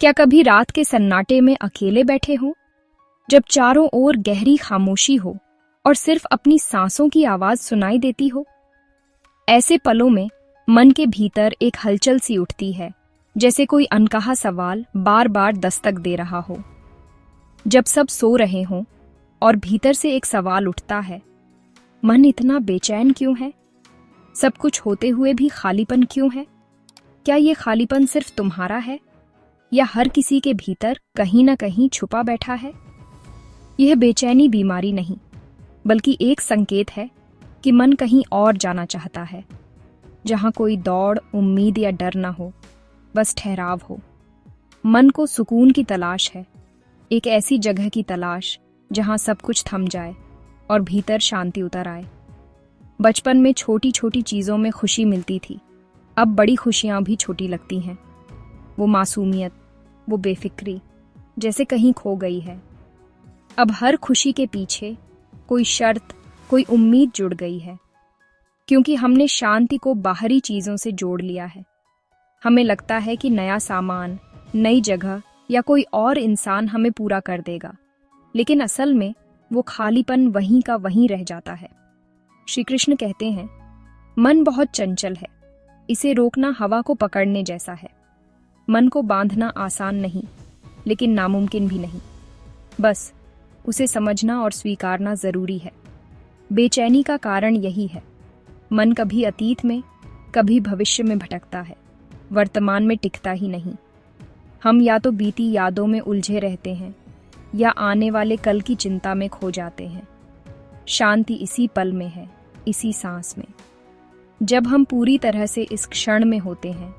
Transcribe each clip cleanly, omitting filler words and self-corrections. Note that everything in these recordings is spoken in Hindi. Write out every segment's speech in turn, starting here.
क्या कभी रात के सन्नाटे में अकेले बैठे हो, जब चारों ओर गहरी खामोशी हो और सिर्फ अपनी सांसों की आवाज सुनाई देती हो? ऐसे पलों में मन के भीतर एक हलचल सी उठती है, जैसे कोई अनकहा सवाल बार बार दस्तक दे रहा हो। जब सब सो रहे हों और भीतर से एक सवाल उठता है, मन इतना बेचैन क्यों है? सब कुछ होते हुए भी खालीपन क्यों है? क्या ये खालीपन सिर्फ तुम्हारा है या हर किसी के भीतर कहीं ना कहीं छुपा बैठा है? यह बेचैनी बीमारी नहीं, बल्कि एक संकेत है कि मन कहीं और जाना चाहता है, जहां कोई दौड़, उम्मीद या डर ना हो, बस ठहराव हो। मन को सुकून की तलाश है, एक ऐसी जगह की तलाश जहां सब कुछ थम जाए और भीतर शांति उतर आए। बचपन में छोटी छोटी चीजों में खुशी मिलती थी, अब बड़ी खुशियां भी छोटी लगती हैं। वो मासूमियत, वो बेफिक्री जैसे कहीं खो गई है। अब हर खुशी के पीछे कोई शर्त, कोई उम्मीद जुड़ गई है, क्योंकि हमने शांति को बाहरी चीजों से जोड़ लिया है। हमें लगता है कि नया सामान, नई जगह या कोई और इंसान हमें पूरा कर देगा, लेकिन असल में वो खालीपन वहीं का वहीं रह जाता है। श्री कृष्ण कहते हैं, मन बहुत चंचल है, इसे रोकना हवा को पकड़ने जैसा है। मन को बांधना आसान नहीं, लेकिन नामुमकिन भी नहीं। बस उसे समझना और स्वीकारना जरूरी है। बेचैनी का कारण यही है। मन कभी अतीत में, कभी भविष्य में भटकता है, वर्तमान में टिकता ही नहीं। हम या तो बीती यादों में उलझे रहते हैं या आने वाले कल की चिंता में खो जाते हैं। शांति इसी पल में है, इसी सांस में। जब हम पूरी तरह से इस क्षण में होते हैं,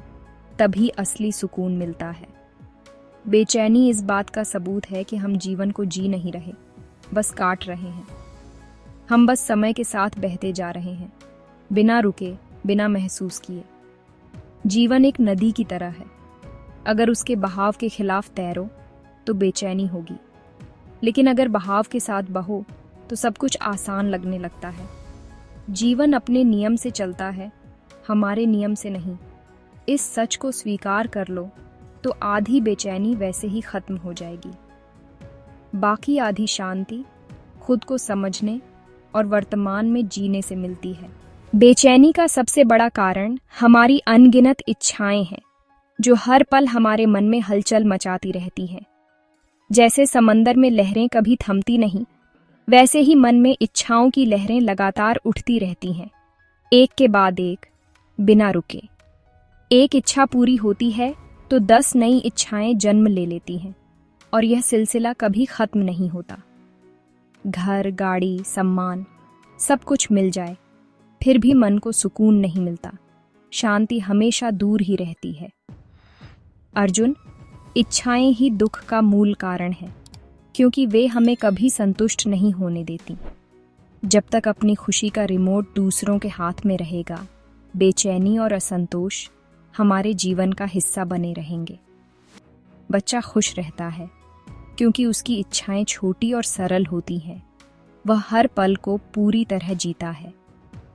तभी असली सुकून मिलता है। बेचैनी इस बात का सबूत है कि हम जीवन को जी नहीं रहे, बस काट रहे हैं। हम बस समय के साथ बहते जा रहे हैं, बिना रुके, बिना महसूस किए। जीवन एक नदी की तरह है, अगर उसके बहाव के खिलाफ तैरो तो बेचैनी होगी, लेकिन अगर बहाव के साथ बहो तो सब कुछ आसान लगने लगता है। जीवन अपने नियम से चलता है, हमारे नियम से नहीं। इस सच को स्वीकार कर लो तो आधी बेचैनी वैसे ही खत्म हो जाएगी। बाकी आधी शांति खुद को समझने और वर्तमान में जीने से मिलती है। बेचैनी का सबसे बड़ा कारण हमारी अनगिनत इच्छाएं हैं, जो हर पल हमारे मन में हलचल मचाती रहती हैं। जैसे समंदर में लहरें कभी थमती नहीं, वैसे ही मन में इच्छाओं की लहरें लगातार उठती रहती हैं, एक के बाद एक, बिना रुके। एक इच्छा पूरी होती है तो 10 नई इच्छाएं जन्म ले लेती हैं, और यह सिलसिला कभी खत्म नहीं होता। घर, गाड़ी, सम्मान, सब कुछ मिल जाए, फिर भी मन को सुकून नहीं मिलता। शांति हमेशा दूर ही रहती है। अर्जुन, इच्छाएं ही दुख का मूल कारण है, क्योंकि वे हमें कभी संतुष्ट नहीं होने देती। जब तक अपनी खुशी का रिमोट दूसरों के हाथ में रहेगा, बेचैनी और असंतोष हमारे जीवन का हिस्सा बने रहेंगे। बच्चा खुश रहता है क्योंकि उसकी इच्छाएं छोटी और सरल होती हैं। वह हर पल को पूरी तरह जीता है,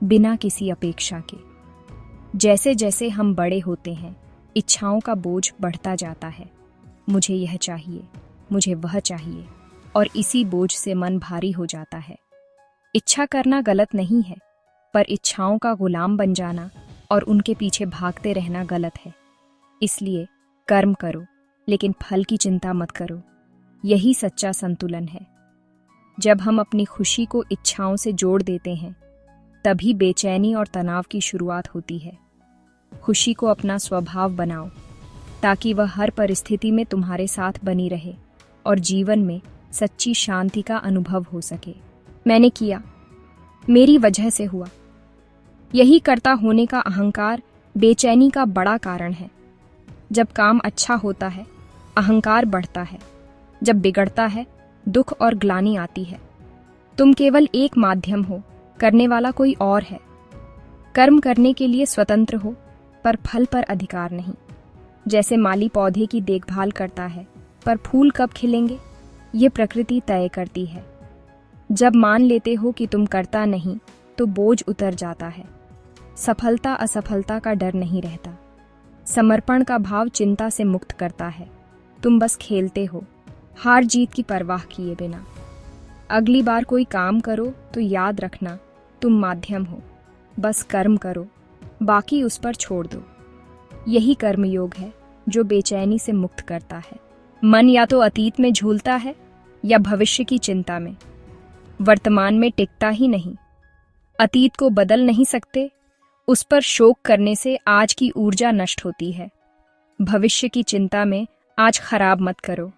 बिना किसी अपेक्षा के। जैसे जैसे हम बड़े होते हैं, इच्छाओं का बोझ बढ़ता जाता है। मुझे यह चाहिए, मुझे वह चाहिए, और इसी बोझ से मन भारी हो जाता है। इच्छा करना गलत नहीं है, पर इच्छाओं का गुलाम बन जाना और उनके पीछे भागते रहना गलत है। इसलिए कर्म करो, लेकिन फल की चिंता मत करो। यही सच्चा संतुलन है। जब हम अपनी खुशी को इच्छाओं से जोड़ देते हैं, तभी बेचैनी और तनाव की शुरुआत होती है। खुशी को अपना स्वभाव बनाओ, ताकि वह हर परिस्थिति में तुम्हारे साथ बनी रहे और जीवन में सच्ची शांति का अनुभव हो सके। मैंने किया, मेरी वजह से हुआ, यही करता होने का अहंकार बेचैनी का बड़ा कारण है। जब काम अच्छा होता है, अहंकार बढ़ता है। जब बिगड़ता है, दुख और ग्लानि आती है। तुम केवल एक माध्यम हो, करने वाला कोई और है। कर्म करने के लिए स्वतंत्र हो, पर फल पर अधिकार नहीं। जैसे माली पौधे की देखभाल करता है, पर फूल कब खिलेंगे, ये प्रकृति तय करती है। जब मान लेते हो कि तुम करता नहीं, तो बोझ उतर जाता है। सफलता असफलता का डर नहीं रहता। समर्पण का भाव चिंता से मुक्त करता है। तुम बस खेलते हो, हार जीत की परवाह किए बिना। अगली बार कोई काम करो तो याद रखना तुम माध्यम हो, बस कर्म करो, बाकी उस पर छोड़ दो। यही कर्मयोग है जो बेचैनी से मुक्त करता है। मन या तो अतीत में झूलता है या भविष्य की चिंता में, वर्तमान में टिकता ही नहीं। अतीत को बदल नहीं सकते, उस पर शोक करने से आज की ऊर्जा नष्ट होती है। भविष्य की चिंता में आज खराब मत करो,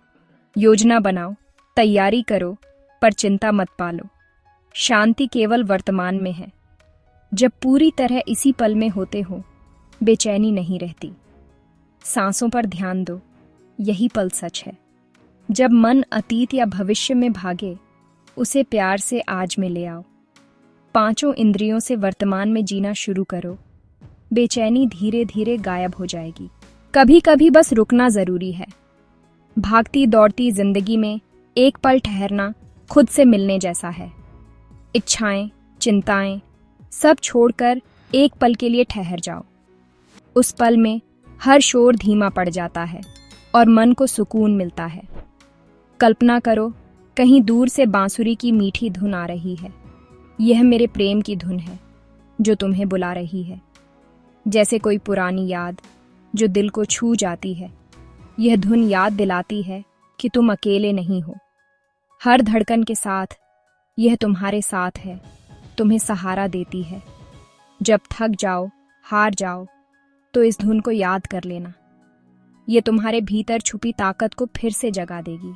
योजना बनाओ, तैयारी करो, पर चिंता मत पालो। शांति केवल वर्तमान में है। जब पूरी तरह इसी पल में होते हो, बेचैनी नहीं रहती। सांसों पर ध्यान दो, यही पल सच है। जब मन अतीत या भविष्य में भागे, उसे प्यार से आज में ले आओ। पांचों इंद्रियों से वर्तमान में जीना शुरू करो, बेचैनी धीरे धीरे गायब हो जाएगी। कभी कभी बस रुकना जरूरी है। भागती दौड़ती जिंदगी में एक पल ठहरना खुद से मिलने जैसा है। इच्छाएं, चिंताएं सब छोड़कर एक पल के लिए ठहर जाओ। उस पल में हर शोर धीमा पड़ जाता है और मन को सुकून मिलता है। कल्पना करो, कहीं दूर से बांसुरी की मीठी धुन आ रही है। यह मेरे प्रेम की धुन है जो तुम्हें बुला रही है। जैसे कोई पुरानी याद जो दिल को छू जाती है। यह धुन याद दिलाती है कि तुम अकेले नहीं हो। हर धड़कन के साथ यह तुम्हारे साथ है, तुम्हें सहारा देती है। जब थक जाओ, हार जाओ, तो इस धुन को याद कर लेना। यह तुम्हारे भीतर छुपी ताकत को फिर से जगा देगी।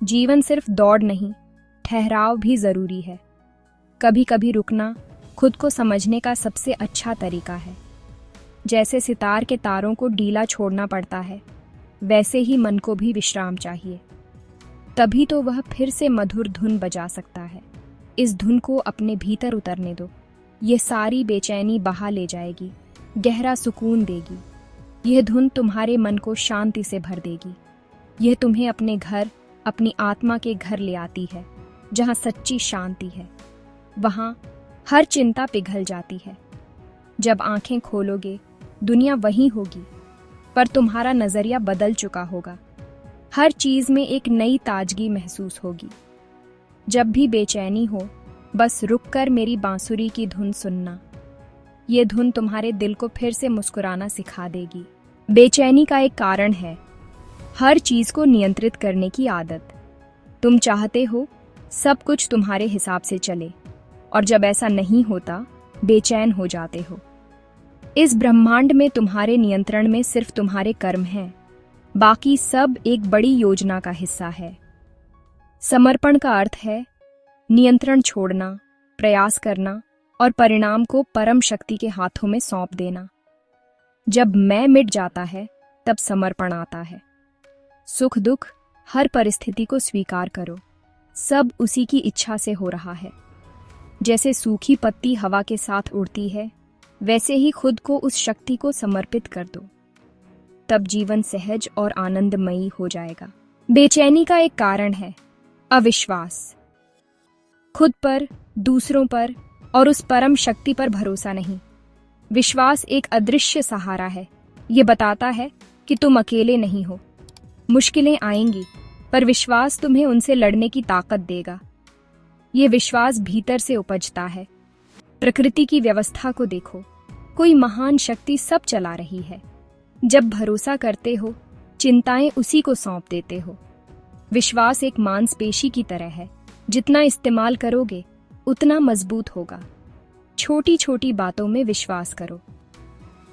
जीवन सिर्फ दौड़ नहीं, ठहराव भी जरूरी है। कभी कभी रुकना खुद को समझने का सबसे अच्छा तरीका है। जैसे सितार के तारों को ढीला छोड़ना पड़ता है, वैसे ही मन को भी विश्राम चाहिए। तभी तो वह फिर से मधुर धुन बजा सकता है। इस धुन को अपने भीतर उतरने दो। यह सारी बेचैनी बहा ले जाएगी, गहरा सुकून देगी। यह धुन तुम्हारे मन को शांति से भर देगी। यह तुम्हें अपने घर, अपनी आत्मा के घर ले आती है, जहाँ सच्ची शांति है। वहाँ हर चिंता पिघल जाती है। जब आंखें खोलोगे, दुनिया वही होगी, पर तुम्हारा नजरिया बदल चुका होगा। हर चीज में एक नई ताजगी महसूस होगी। जब भी बेचैनी हो, बस रुककर मेरी बांसुरी की धुन सुनना। ये धुन तुम्हारे दिल को फिर से मुस्कुराना सिखा देगी। बेचैनी का एक कारण है हर चीज को नियंत्रित करने की आदत। तुम चाहते हो सब कुछ तुम्हारे हिसाब से चले, और जब ऐसा नहीं होता, बेचैन हो जाते हो। इस ब्रह्मांड में तुम्हारे नियंत्रण में सिर्फ तुम्हारे कर्म हैं, बाकी सब एक बड़ी योजना का हिस्सा है। समर्पण का अर्थ है नियंत्रण छोड़ना, प्रयास करना और परिणाम को परम शक्ति के हाथों में सौंप देना। जब मैं मिट जाता है, तब समर्पण आता है। सुख दुख हर परिस्थिति को स्वीकार करो, सब उसी की इच्छा से हो रहा है। जैसे सूखी पत्ती हवा के साथ उड़ती है, वैसे ही खुद को उस शक्ति को समर्पित कर दो। तब जीवन सहज और आनंदमयी हो जाएगा। बेचैनी का एक कारण है अविश्वास। खुद पर, दूसरों पर और उस परम शक्ति पर भरोसा नहीं। विश्वास एक अदृश्य सहारा है। ये बताता है कि तुम अकेले नहीं हो। मुश्किलें आएंगी, पर विश्वास तुम्हें उनसे लड़ने की ताकत देगा। ये विश्वास भीतर से उपजता है। प्रकृति की व्यवस्था को देखो, कोई महान शक्ति सब चला रही है। जब भरोसा करते हो, चिंताएं उसी को सौंप देते हो। विश्वास एक मांसपेशी की तरह है, जितना इस्तेमाल करोगे उतना मजबूत होगा। छोटी छोटी बातों में विश्वास करो।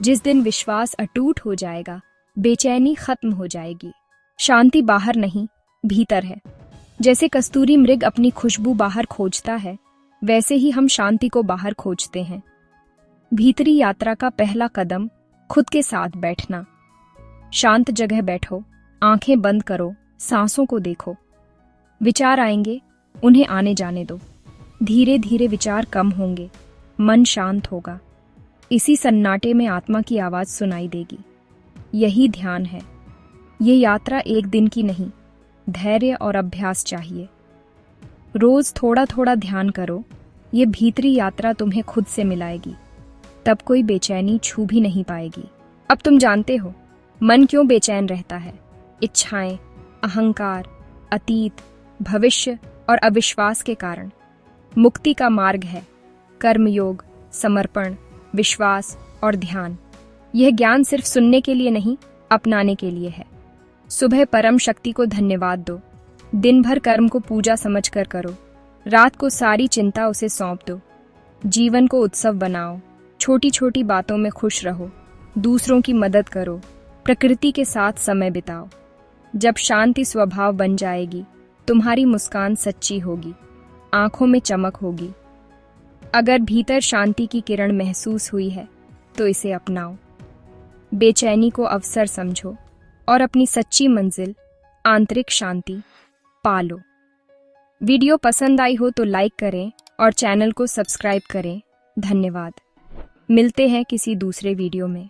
जिस दिन विश्वास अटूट हो जाएगा, बेचैनी खत्म हो जाएगी। शांति बाहर नहीं, भीतर है। जैसे कस्तूरी मृग अपनी खुशबू बाहर खोजता है, वैसे ही हम शांति को बाहर खोजते हैं। भीतरी यात्रा का पहला कदम खुद के साथ बैठना। शांत जगह बैठो, आंखें बंद करो, सांसों को देखो। विचार आएंगे, उन्हें आने जाने दो। धीरे धीरे विचार कम होंगे, मन शांत होगा। इसी सन्नाटे में आत्मा की आवाज सुनाई देगी। यही ध्यान है। ये यात्रा एक दिन की नहीं, धैर्य और अभ्यास चाहिए। रोज थोड़ा थोड़ा ध्यान करो। ये भीतरी यात्रा तुम्हें खुद से मिलाएगी। तब कोई बेचैनी छू भी नहीं पाएगी। अब तुम जानते हो मन क्यों बेचैन रहता है। इच्छाएं, अहंकार, अतीत, भविष्य और अविश्वास के कारण। मुक्ति का मार्ग है कर्मयोग, समर्पण, विश्वास और ध्यान। यह ज्ञान सिर्फ सुनने के लिए नहीं, अपनाने के लिए है। सुबह परम शक्ति को धन्यवाद दो। दिन भर कर्म को पूजा समझकर करो। रात को सारी चिंता उसे सौंप दो। जीवन को उत्सव बनाओ। छोटी छोटी बातों में खुश रहो। दूसरों की मदद करो। प्रकृति के साथ समय बिताओ। जब शांति स्वभाव बन जाएगी, तुम्हारी मुस्कान सच्ची होगी, आंखों में चमक होगी। अगर भीतर शांति की किरण महसूस हुई है तो इसे अपनाओ। बेचैनी को अवसर समझो और अपनी सच्ची मंजिल, आंतरिक शांति, पालो। वीडियो पसंद आई हो तो लाइक करें और चैनल को सब्सक्राइब करें। धन्यवाद। मिलते हैं किसी दूसरे वीडियो में।